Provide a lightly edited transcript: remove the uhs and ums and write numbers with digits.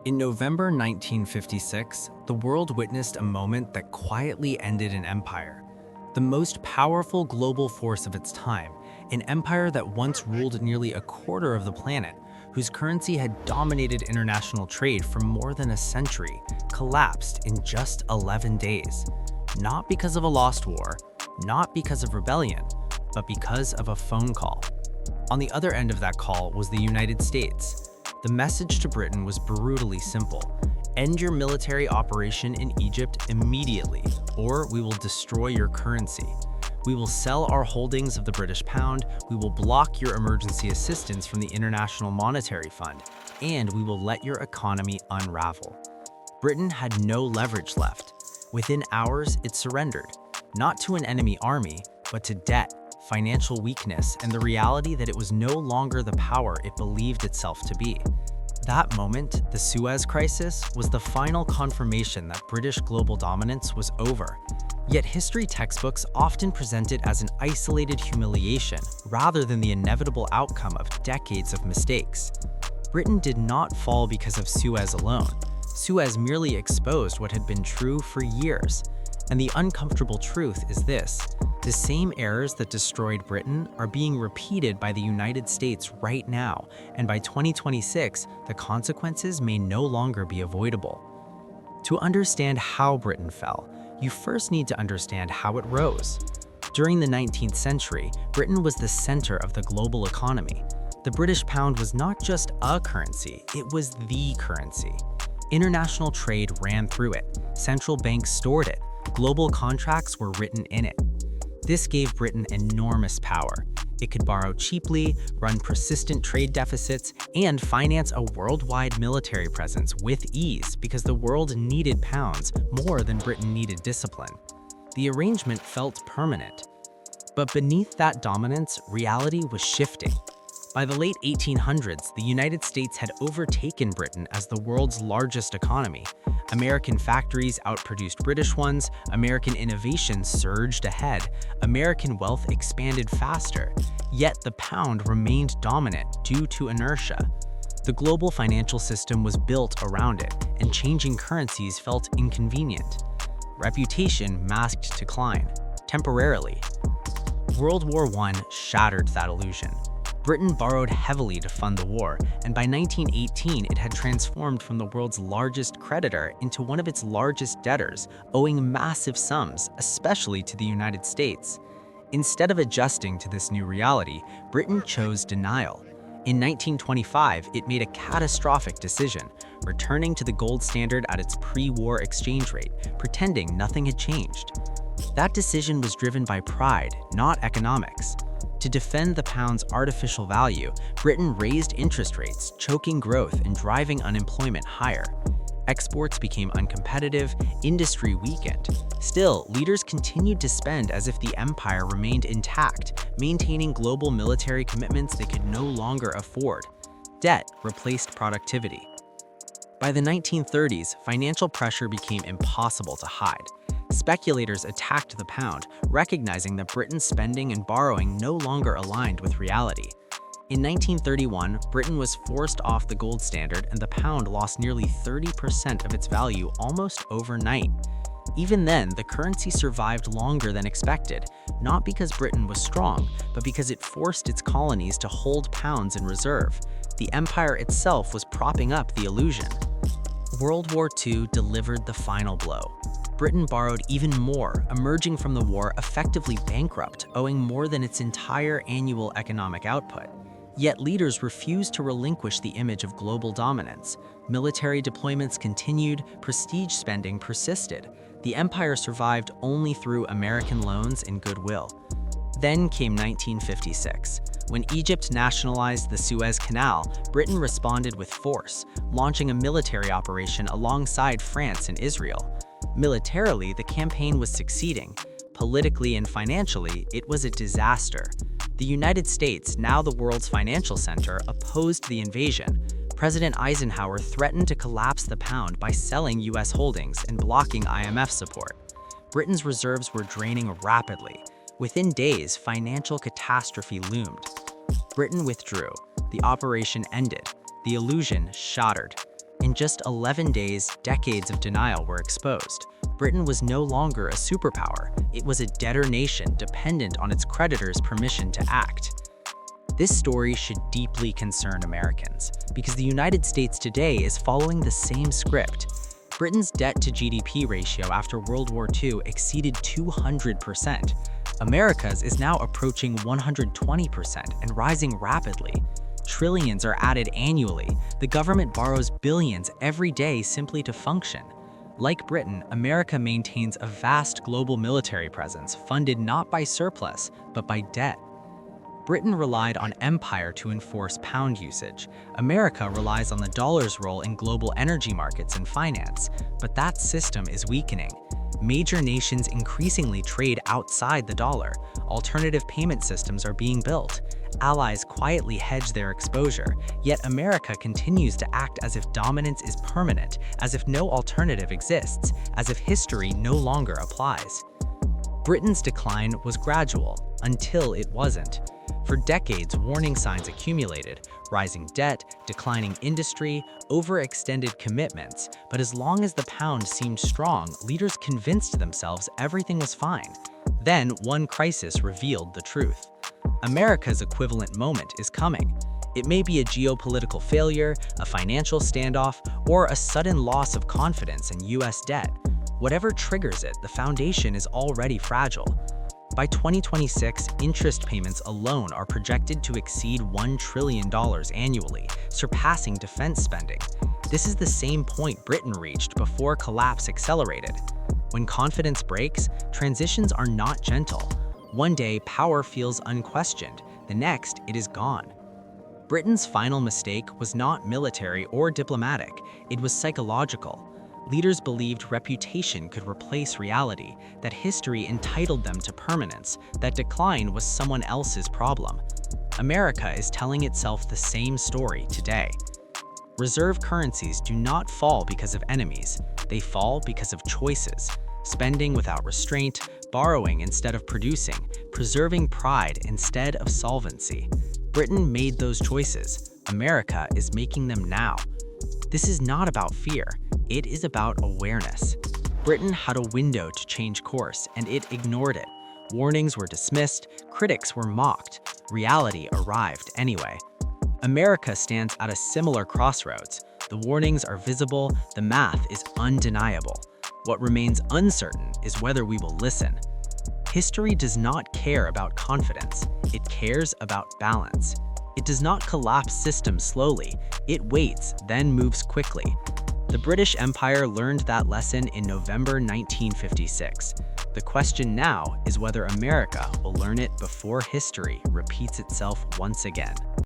In November 1956, the world witnessed a moment that quietly ended an empire. The most powerful global force of its time, an empire that once ruled nearly a quarter of the planet, whose currency had dominated international trade for more than a century, collapsed in just 11 days. Not because of a lost war, not because of rebellion, but because of a phone call. On the other end of that call was the United States. The message to Britain was brutally simple. End your military operation in Egypt immediately, or we will destroy your currency. We will sell our holdings of the British pound, we will block your emergency assistance from the International Monetary Fund, and we will let your economy unravel. Britain had no leverage left. Within hours, it surrendered, not to an enemy army, but to debt, financial weakness, and the reality that it was no longer the power it believed itself to be. That moment, the Suez Crisis, was the final confirmation that British global dominance was over. Yet history textbooks often present it as an isolated humiliation rather than the inevitable outcome of decades of mistakes. Britain did not fall because of Suez alone. Suez merely exposed what had been true for years. And the uncomfortable truth is this: the same errors that destroyed Britain are being repeated by the United States right now, and by 2026, the consequences may no longer be avoidable. To understand how Britain fell, you first need to understand how it rose. During the 19th century, Britain was the center of the global economy. The British pound was not just a currency, it was the currency. International trade ran through it, central banks stored it, global contracts were written in it. This gave Britain enormous power. It could borrow cheaply, run persistent trade deficits, and finance a worldwide military presence with ease because the world needed pounds more than Britain needed discipline. The arrangement felt permanent. But beneath that dominance, reality was shifting. By the late 1800s, the United States had overtaken Britain as the world's largest economy. American factories outproduced British ones, American innovation surged ahead, American wealth expanded faster, yet the pound remained dominant due to inertia. The global financial system was built around it, and changing currencies felt inconvenient. Reputation masked decline, temporarily. World War I shattered that illusion. Britain borrowed heavily to fund the war, and by 1918 it had transformed from the world's largest creditor into one of its largest debtors, owing massive sums, especially to the United States. Instead of adjusting to this new reality, Britain chose denial. In 1925, it made a catastrophic decision, returning to the gold standard at its pre-war exchange rate, pretending nothing had changed. That decision was driven by pride, not economics. To defend the pound's artificial value, Britain raised interest rates, choking growth and driving unemployment higher. Exports became uncompetitive, industry weakened. Still, leaders continued to spend as if the empire remained intact, maintaining global military commitments they could no longer afford. Debt replaced productivity. By the 1930s, financial pressure became impossible to hide. Speculators attacked the pound, recognizing that Britain's spending and borrowing no longer aligned with reality. In 1931, Britain was forced off the gold standard and the pound lost nearly 30% of its value almost overnight. Even then, the currency survived longer than expected, not because Britain was strong, but because it forced its colonies to hold pounds in reserve. The empire itself was propping up the illusion. World War II delivered the final blow. Britain borrowed even more, emerging from the war effectively bankrupt, owing more than its entire annual economic output. Yet leaders refused to relinquish the image of global dominance. Military deployments continued, prestige spending persisted. The empire survived only through American loans and goodwill. Then came 1956. When Egypt nationalized the Suez Canal, Britain responded with force, launching a military operation alongside France and Israel. Militarily, the campaign was succeeding. Politically and financially, it was a disaster. The United States, now the world's financial center, opposed the invasion. President Eisenhower threatened to collapse the pound by selling U.S. holdings and blocking IMF support. Britain's reserves were draining rapidly. Within days, financial catastrophe loomed. Britain withdrew. The operation ended. The illusion shattered. In just 11 days, decades of denial were exposed. Britain was no longer a superpower. It was a debtor nation dependent on its creditors' permission to act. This story should deeply concern Americans, because the United States today is following the same script. Britain's debt-to-GDP ratio after World War II exceeded 200%. America's is now approaching 120% and rising rapidly. Trillions are added annually. The government borrows billions every day simply to function. Like Britain, America maintains a vast global military presence funded not by surplus, but by debt. Britain relied on empire to enforce pound usage. America relies on the dollar's role in global energy markets and finance, but that system is weakening. Major nations increasingly trade outside the dollar. Alternative payment systems are being built. Allies quietly hedge their exposure, yet America continues to act as if dominance is permanent, as if no alternative exists, as if history no longer applies. Britain's decline was gradual, until it wasn't. For decades, warning signs accumulated: rising debt, declining industry, overextended commitments. But as long as the pound seemed strong, leaders convinced themselves everything was fine. Then, one crisis revealed the truth. America's equivalent moment is coming. It may be a geopolitical failure, a financial standoff, or a sudden loss of confidence in US debt. Whatever triggers it, the foundation is already fragile. By 2026, interest payments alone are projected to exceed $1 trillion annually, surpassing defense spending. This is the same point Britain reached before collapse accelerated. When confidence breaks, transitions are not gentle. One day, power feels unquestioned. The next, it is gone. Britain's final mistake was not military or diplomatic. It was psychological. Leaders believed reputation could replace reality, that history entitled them to permanence, that decline was someone else's problem. America is telling itself the same story today. Reserve currencies do not fall because of enemies. They fall because of choices. Spending without restraint, borrowing instead of producing, preserving pride instead of solvency. Britain made those choices. America is making them now. This is not about fear. It is about awareness. Britain had a window to change course, and it ignored it. Warnings were dismissed, critics were mocked. Reality arrived anyway. America stands at a similar crossroads. The warnings are visible, the math is undeniable. What remains uncertain is whether we will listen. History does not care about confidence. It cares about balance. It does not collapse systems slowly. It waits, then moves quickly. The British Empire learned that lesson in November 1956. The question now is whether America will learn it before history repeats itself once again.